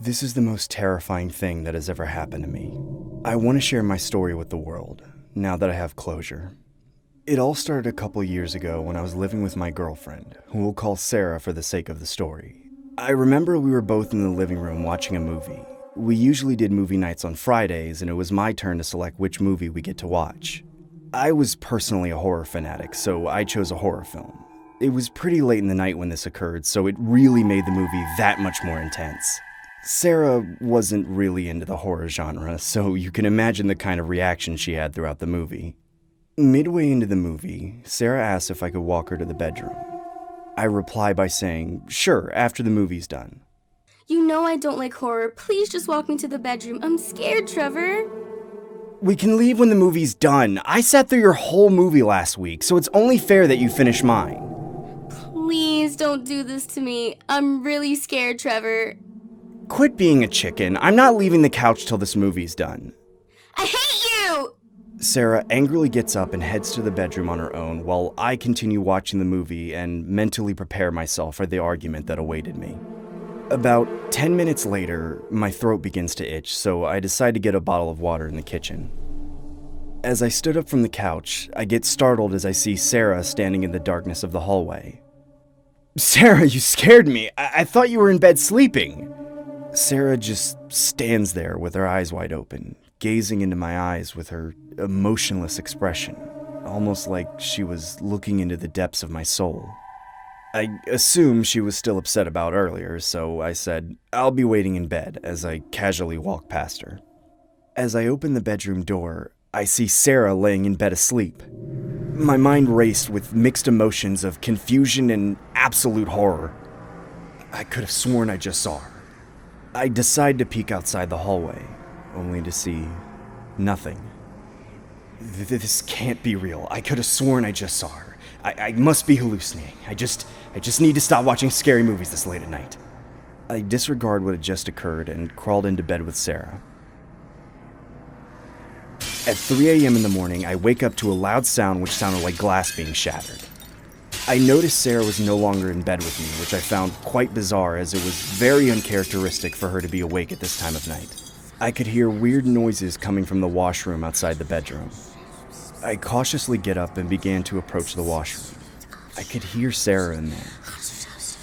This is the most terrifying thing that has ever happened to me. I want to share my story with the world, now that I have closure. It all started a couple years ago when I was living with my girlfriend, who we'll call Sarah for the sake of the story. I remember we were both in the living room watching a movie. We usually did movie nights on Fridays, and it was my turn to select which movie we get to watch. I was personally a horror fanatic, so I chose a horror film. It was pretty late in the night when this occurred, so it really made the movie that much more intense. Sarah wasn't really into the horror genre, so you can imagine the kind of reaction she had throughout the movie. Midway into the movie, Sarah asked if I could walk her to the bedroom. I reply by saying, sure, after the movie's done. You know I don't like horror. Please just walk me to the bedroom. I'm scared, Trevor. We can leave when the movie's done. I sat through your whole movie last week, so it's only fair that you finish mine. Please don't do this to me. I'm really scared, Trevor. Quit being a chicken. I'm not leaving the couch till this movie's done. I hate you! Sarah angrily gets up and heads to the bedroom on her own while I continue watching the movie and mentally prepare myself for the argument that awaited me. About 10 minutes later, my throat begins to itch, so I decide to get a bottle of water in the kitchen. As I stood up from the couch, I get startled as I see Sarah standing in the darkness of the hallway. Sarah, you scared me. I thought you were in bed sleeping. Sarah just stands there with her eyes wide open, gazing into my eyes with her emotionless expression, almost like she was looking into the depths of my soul. I assume she was still upset about earlier, so I said, I'll be waiting in bed as I casually walk past her. As I open the bedroom door, I see Sarah laying in bed asleep. My mind raced with mixed emotions of confusion and absolute horror. I could have sworn I just saw her. I decide to peek outside the hallway, only to see nothing. This can't be real. I could have sworn I just saw her. I must be hallucinating. I just need to stop watching scary movies this late at night. I disregard what had just occurred and crawled into bed with Sarah. At 3 a.m. in the morning, I wake up to a loud sound which sounded like glass being shattered. I noticed Sarah was no longer in bed with me, which I found quite bizarre as it was very uncharacteristic for her to be awake at this time of night. I could hear weird noises coming from the washroom outside the bedroom. I cautiously get up and began to approach the washroom. I could hear Sarah in there.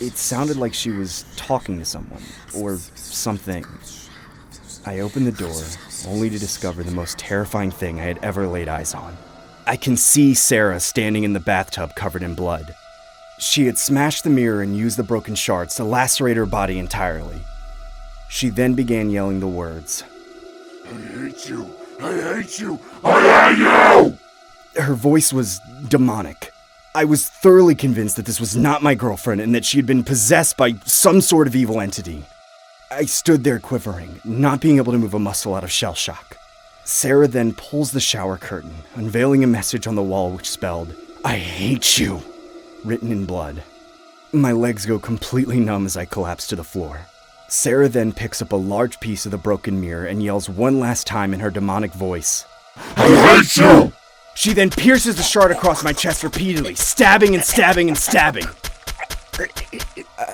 It sounded like she was talking to someone, or something. I opened the door, only to discover the most terrifying thing I had ever laid eyes on. I can see Sarah standing in the bathtub covered in blood. She had smashed the mirror and used the broken shards to lacerate her body entirely. She then began yelling the words, I hate you! I hate you! I hate you! Her voice was demonic. I was thoroughly convinced that this was not my girlfriend and that she had been possessed by some sort of evil entity. I stood there quivering, not being able to move a muscle out of shell shock. Sarah then pulls the shower curtain, unveiling a message on the wall which spelled, I hate you, written in blood. My legs go completely numb as I collapse to the floor. Sarah then picks up a large piece of the broken mirror and yells one last time in her demonic voice, I hate you! She then pierces the shard across my chest repeatedly, stabbing and stabbing and stabbing.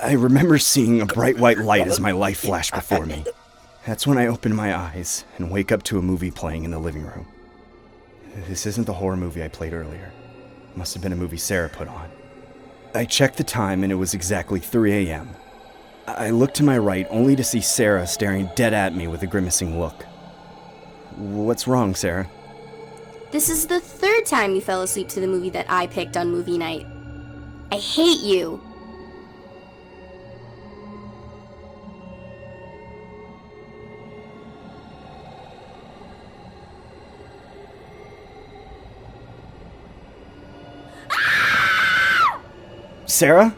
I remember seeing a bright white light as my life flashed before me. That's when I open my eyes and wake up to a movie playing in the living room. This isn't the horror movie I played earlier. It must have been a movie Sarah put on. I checked the time and it was exactly 3 a.m. I looked to my right only to see Sarah staring dead at me with a grimacing look. What's wrong, Sarah? This is the third time you fell asleep to the movie that I picked on movie night. I hate you. Sarah?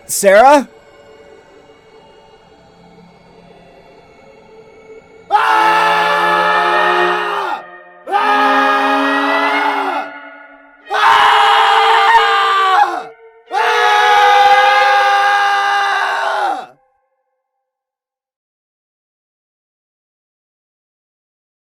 Sarah?